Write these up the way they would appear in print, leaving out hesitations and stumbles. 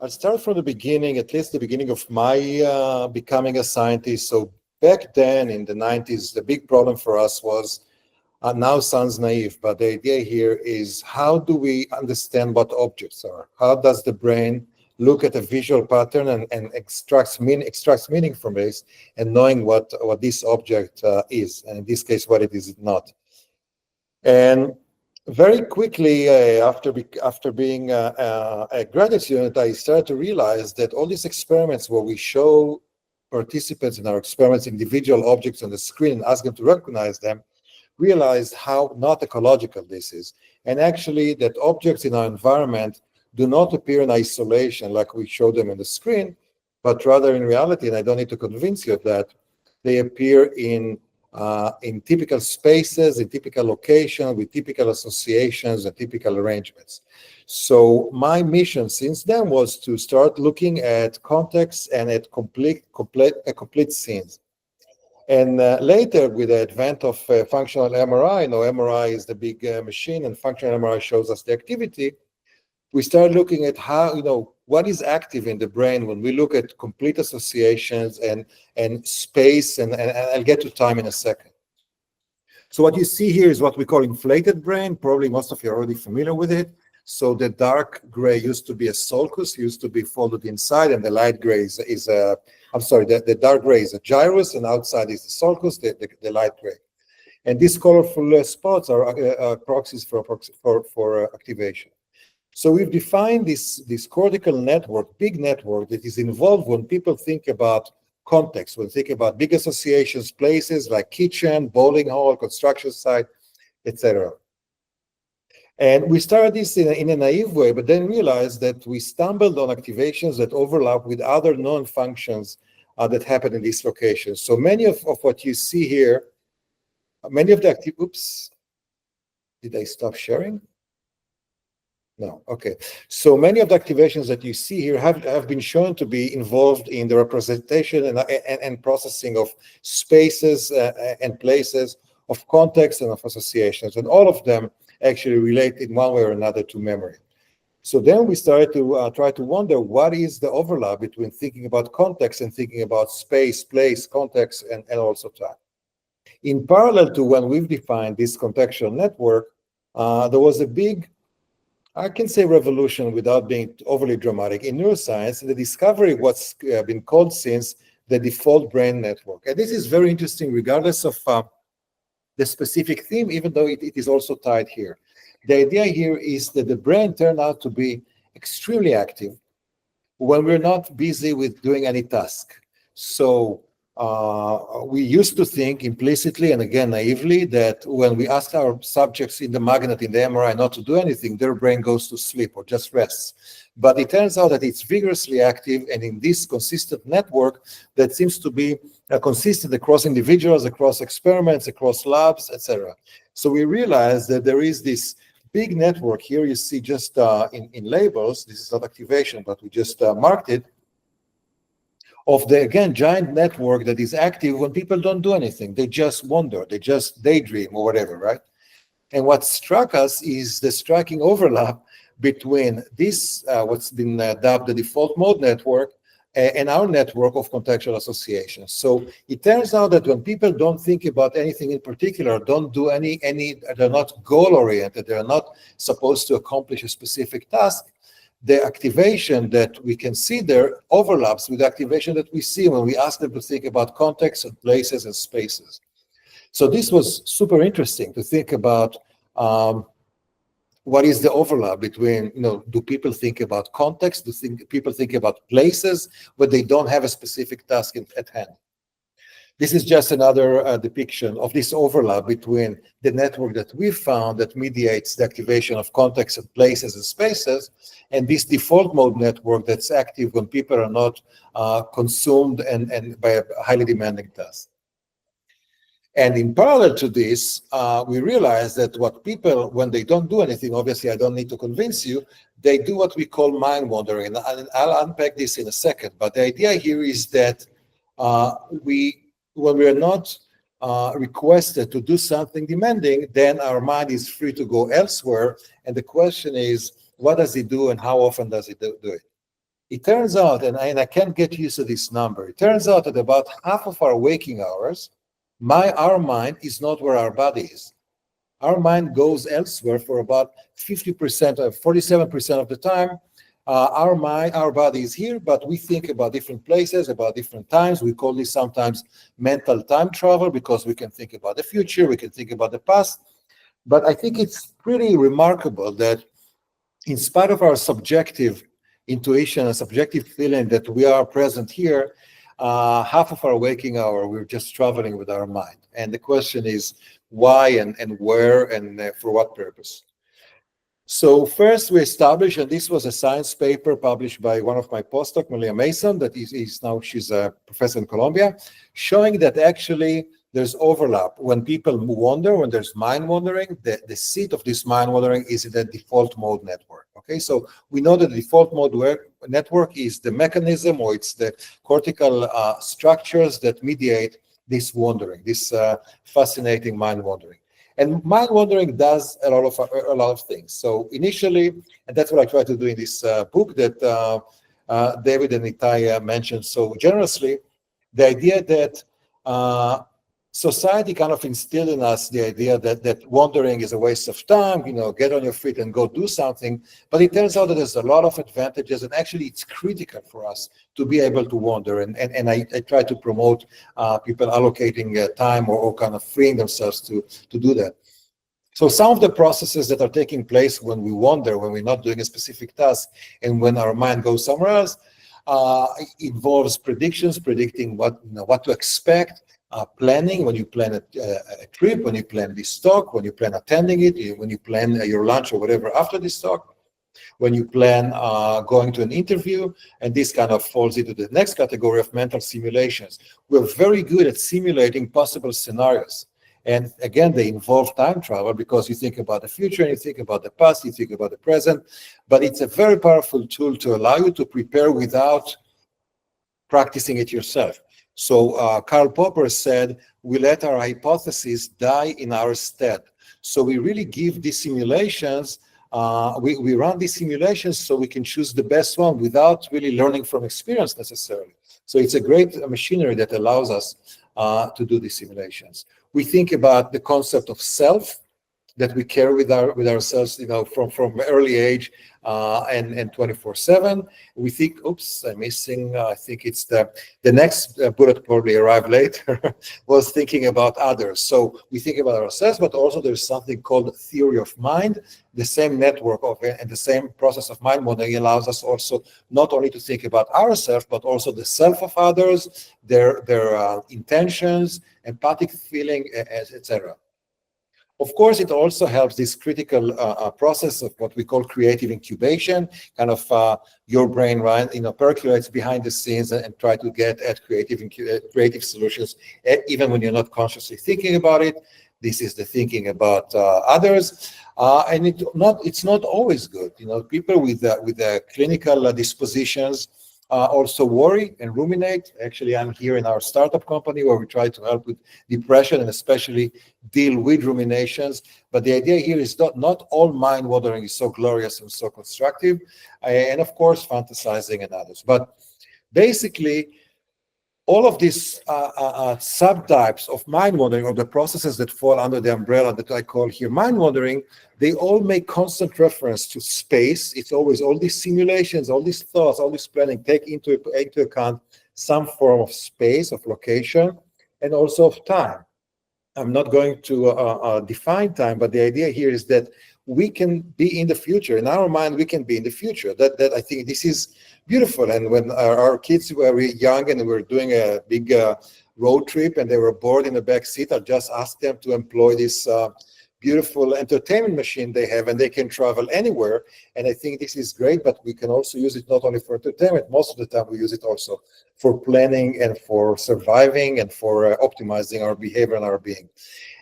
I'll start from the beginning, at least the beginning of my becoming a scientist. So back then in the 90s, the big problem for us was, now sounds naive, but the idea here is, how do we understand what objects are? How does the brain look at a visual pattern and extracts meaning from this, and knowing what this object is, and in this case, what it is not. And very quickly, after being a graduate student, I started to realize that all these experiments where we show participants in our experiments individual objects on the screen and ask them to recognize them, realized how not ecological this is. And actually that objects in our environment do not appear in isolation like we show them on the screen, but rather in reality, and I don't need to convince you of that, they appear in typical spaces, in typical locations, with typical associations and typical arrangements. So my mission since then was to start looking at context and at complete scenes. And later, with the advent of functional MRI, MRI is the big machine, and functional MRI shows us the activity. We start looking at how, what is active in the brain when we look at complete associations and space, and I'll get to time in a second. So what you see here is what we call inflated brain. Probably most of you are already familiar with it. So the dark gray used to be a sulcus, used to be folded inside, and the light gray the dark gray is a gyrus, and outside is the sulcus, the light gray. And these colorful spots are proxies for activation. So we've defined this cortical network, big network, that is involved when people think about context, when they think about big associations, places like kitchen, bowling hall, construction site, etc. And we started this in a naive way, but then realized that we stumbled on activations that overlap with other known functions that happen in these locations. So many of what you see here, many of the oops, did I stop sharing? No, okay. So many of the activations that you see here have been shown to be involved in the representation and processing of spaces and places, of context and of associations, and all of them actually relate in one way or another to memory. So then we started to try to wonder, what is the overlap between thinking about context and thinking about space, place, context, and also time. In parallel to when we've defined this contextual network, there was a big, I can say, revolution without being overly dramatic in neuroscience, the discovery of what's been called since the default brain network. And this is very interesting regardless of the specific theme, even though it is also tied here. The idea here is that the brain turned out to be extremely active when we're not busy with doing any task. So we used to think implicitly and again naively that when we ask our subjects in the magnet, in the MRI, not to do anything, their brain goes to sleep or just rests. But it turns out that it's vigorously active, and in this consistent network that seems to be consistent across individuals, across experiments, across labs, etc. So we realized that there is this big network here. You see just in labels, this is not activation, but we just marked it, of the, again, giant network that is active when people don't do anything. They just wander, they just daydream or whatever, right? And what struck us is the striking overlap between this, what's been dubbed the default mode network, and our network of contextual associations. So it turns out that when people don't think about anything in particular, don't do they're not goal-oriented, they're not supposed to accomplish a specific task, the activation that we can see there overlaps with the activation that we see when we ask them to think about context and places and spaces. So this was super interesting to think about what is the overlap between, do people think about context? Do people think about places where they don't have a specific task at hand? This is just another depiction of this overlap between the network that we found that mediates the activation of context and places and spaces, and this default mode network that's active when people are not consumed and by a highly demanding task. And in parallel to this, we realize that what people, when they don't do anything, obviously I don't need to convince you, they do what we call mind wandering. And I'll unpack this in a second. But the idea here is that when we are not requested to do something demanding, then our mind is free to go elsewhere. And the question is, what does it do and how often does it do it? It turns out, and I can't get used to this number, it turns out that about half of our waking hours, our mind is not where our body is. Our mind goes elsewhere for about 50% or 47% of the time. Our body is here, but we think about different places, about different times. We call this sometimes mental time travel because we can think about the future, we can think about the past. But I think it's pretty remarkable that in spite of our subjective intuition and subjective feeling that we are present here, half of our waking hour, we're just traveling with our mind. And the question is why and where and for what purpose. So first we established, and this was a science paper published by one of my postdocs, Malia Mason, that she's a professor in Columbia, showing that actually there's overlap. When people wander, when there's mind wandering, the seat of this mind wandering is in the default mode network. Okay, so we know that the default mode network is the mechanism, or it's the cortical structures that mediate this wandering, this fascinating mind wandering. And mind wandering does a lot of things. So initially, and that's what I try to do in this book that David and Itai mentioned so generously, the idea that society kind of instilled in us the idea that wandering is a waste of time, get on your feet and go do something. But it turns out that there's a lot of advantages, and actually it's critical for us to be able to wander. And I try to promote people allocating time or kind of freeing themselves to do that. So some of the processes that are taking place when we wander, when we're not doing a specific task, and when our mind goes somewhere else, involves predicting what to expect. Planning, when you plan a trip, when you plan this talk, when you plan attending it, when you plan your lunch or whatever after this talk, when you plan going to an interview, and this kind of falls into the next category of mental simulations. We're very good at simulating possible scenarios. And again, they involve time travel because you think about the future, and you think about the past, you think about the present, but it's a very powerful tool to allow you to prepare without practicing it yourself. So Karl Popper said, we let our hypotheses die in our stead. So we really give these simulations, we run these simulations so we can choose the best one without really learning from experience necessarily. So it's a great machinery that allows us to do these simulations. We think about the concept of self that we carry with ourselves, from early age and 24/7. We think, oops, I'm missing. I think it's the next bullet probably arrived later. Was thinking about others. So we think about ourselves, but also there's something called theory of mind. The same network and the same process of mind modeling allows us also not only to think about ourselves, but also the self of others, their intentions, empathic feeling, etc. Of course, it also helps this critical process of what we call creative incubation, kind of your brain, right, percolates behind the scenes and try to get at creative solutions, even when you're not consciously thinking about it. This is the thinking about others, and it's not always good. People with clinical dispositions also worry and ruminate. Actually, I'm here in our startup company where we try to help with depression and especially deal with ruminations. But the idea here is not all mind wandering is so glorious and so constructive, and of course, fantasizing and others. But basically, all of these subtypes of mind wandering, or the processes that fall under the umbrella that I call here mind wandering, they all make constant reference to space. It's always all these simulations, all these thoughts, all this planning take into account some form of space, of location, and also of time. I'm not going to define time, but the idea here is that we can be in the future. In our mind, we can be in the future. That I think this is beautiful. And when our kids were young and we were doing a big road trip and they were bored in the back seat, I just asked them to employ this beautiful entertainment machine they have, and they can travel anywhere. And I think this is great, but we can also use it not only for entertainment. Most of the time we use it also for planning and for surviving and for optimizing our behavior and our being.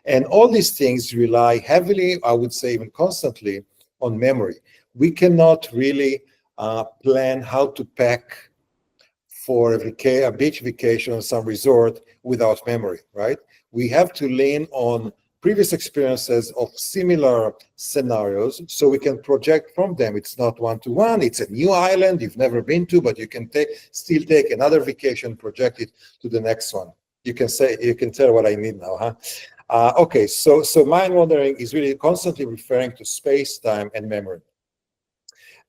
And all these things rely heavily, I would say even constantly, on memory. We cannot really plan how to pack for a beach vacation or some resort without memory, right? We have to lean on previous experiences of similar scenarios, so we can project from them. It's not one-to-one, it's a new island you've never been to, but you can still take another vacation, project it to the next one. You can tell what I mean now, huh? Okay, so mind wandering is really constantly referring to space, time, and memory.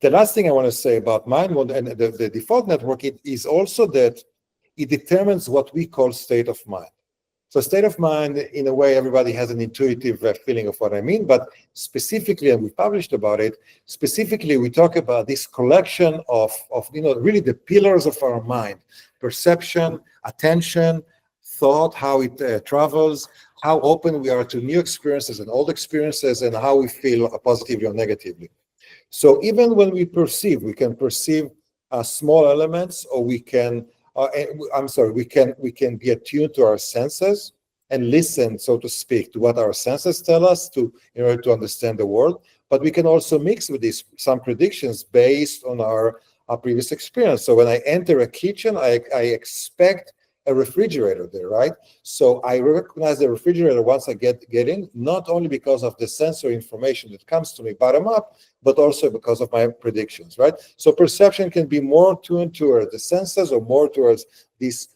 The last thing I want to say about mind wandering and the default network, it is also that it determines what we call state of mind. So state of mind, in a way, everybody has an intuitive feeling of what I mean, but specifically, and we published about it, specifically, we talk about this collection of really the pillars of our mind: perception, attention, thought, how it travels, how open we are to new experiences and old experiences, and how we feel positively or negatively. So even when we can perceive small elements, or we can we can be attuned to our senses and listen, so to speak, to what our senses tell us in order to understand the world. But we can also mix with these some predictions based on our previous experience. So when I enter a kitchen, I expect a refrigerator there, right? So I recognize the refrigerator once I get in, not only because of the sensory information that comes to me bottom up, but also because of my predictions, right? So perception can be more tuned towards the senses or more towards this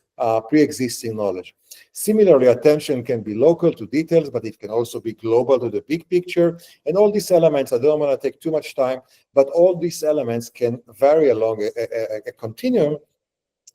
pre-existing knowledge. Similarly, attention can be local to details, but it can also be global to the big picture. And all these elements, I don't want to take too much time, but all these elements can vary along a continuum.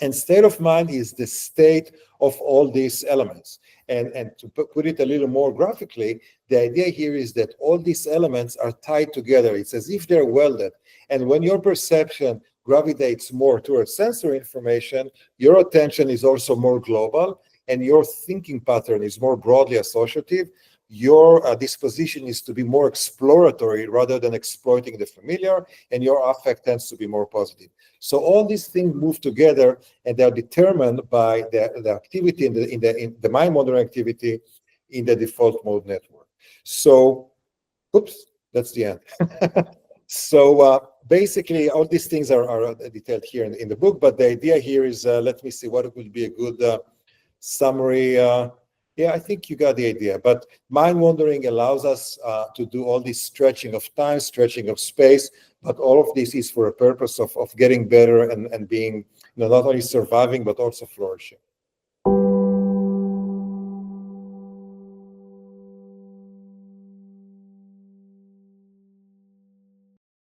And state of mind is the state of all these elements. And to put it a little more graphically, the idea here is that all these elements are tied together. It's as if they're welded. And when your perception gravitates more towards sensory information, your attention is also more global, and your thinking pattern is more broadly associative. Your disposition is to be more exploratory rather than exploiting the familiar, and your affect tends to be more positive. So all these things move together, and they are determined by the activity in the mind wandering activity in the default mode network. So, oops, that's the end. So basically, all these things are detailed here in the book, but the idea here is, let me see what would be a good summary. Yeah, I think you got the idea. But mind wandering allows us to do all this stretching of time, stretching of space, but all of this is for a purpose of getting better and being not only surviving, but also flourishing.